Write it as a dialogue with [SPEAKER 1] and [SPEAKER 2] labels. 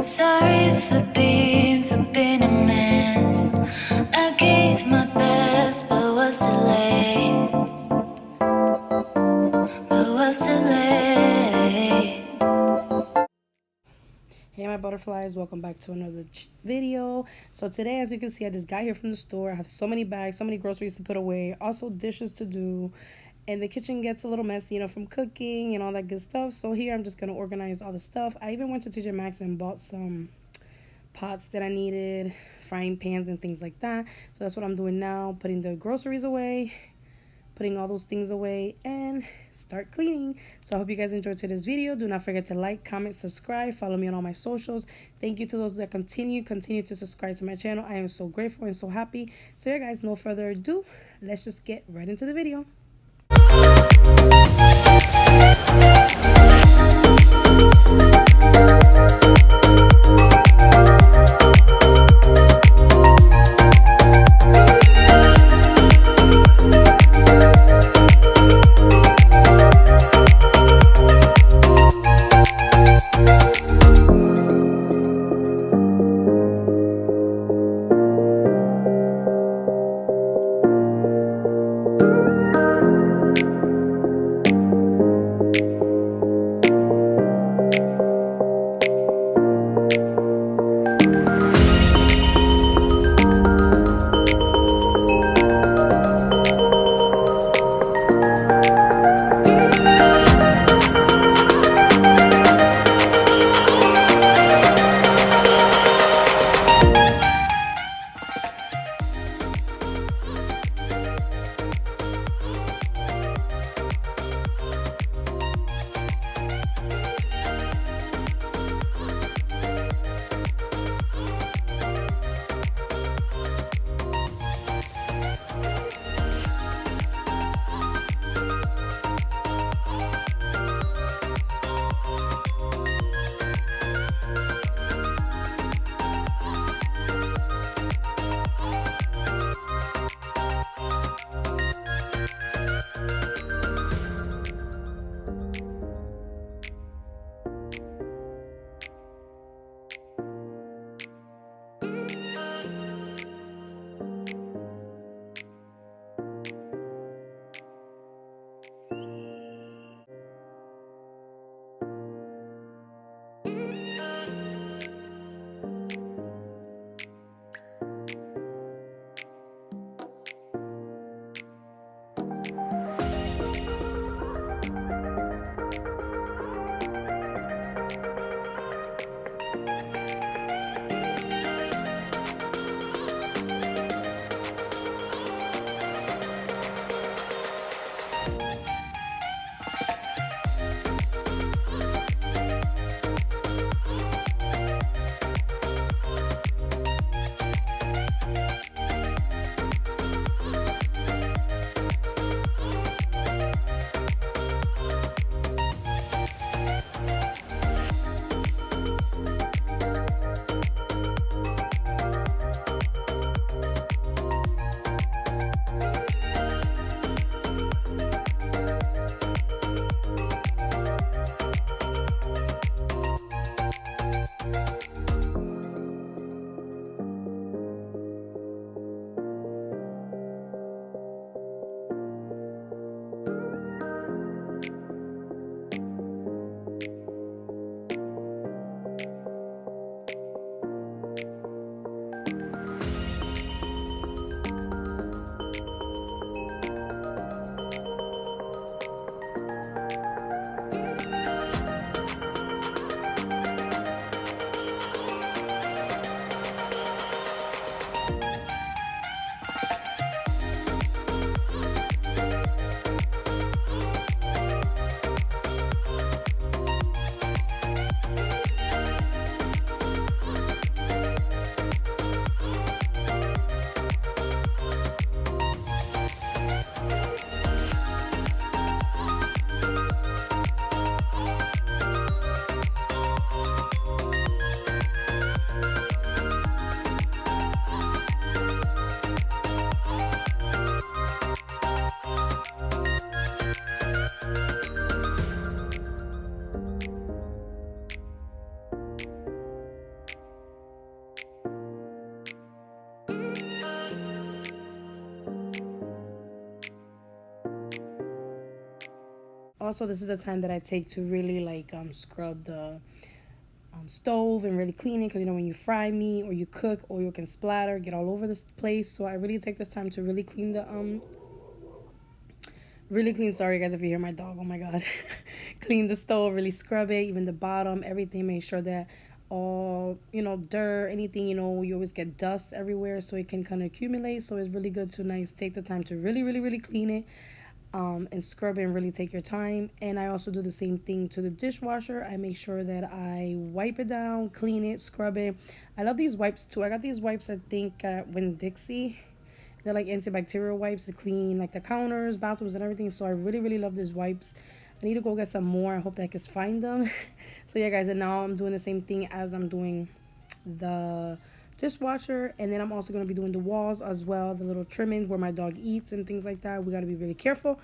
[SPEAKER 1] Sorry for being a mess. I gave my best, but was too late.
[SPEAKER 2] Hey my butterflies, welcome back to another video. So today, as you can see, I just got here from the store. I have so many bags, so many groceries to put away, also dishes to do, and the kitchen gets a little messy, from cooking and all that good stuff. So here I'm just gonna organize all the stuff. I even went to TJ Maxx and bought some pots that I needed, frying pans and things like that. So that's what I'm doing now, putting the groceries away, putting all those things away, and start cleaning. So I hope you guys enjoyed today's video. Do not forget to like, comment, subscribe, follow me on all my socials. Thank you to those that continue to subscribe to my channel. I am so grateful and so happy. So yeah guys, no further ado, let's just get right into the video. also this is the time that I take to really like scrub the stove and really clean it, because you know when you fry meat or you cook, oil can splatter, get all over this place. So I really take this time to really clean the really clean, sorry guys if you hear my dog, oh my god. Clean the stove, really scrub it, even the bottom, everything. Make sure that all, you know, dirt, anything, you know, you always get dust everywhere, so it can kind of accumulate. So it's really good to nice take the time to really clean it, and scrub it and really take your time. And I also do the same thing to the dishwasher. I make sure that I wipe it down, clean it, scrub it. I love these wipes too. I got these wipes, I think, when Dixie. They're like antibacterial wipes to clean like the counters, bathrooms, and everything. So I really love these wipes. I need to go get some more. I hope that I can find them. So yeah, guys, and now I'm doing the same thing as I'm doing the dishwasher, and then I'm also going to be doing the walls as well, the little trimmings where my dog eats and things like that. We got to be really careful.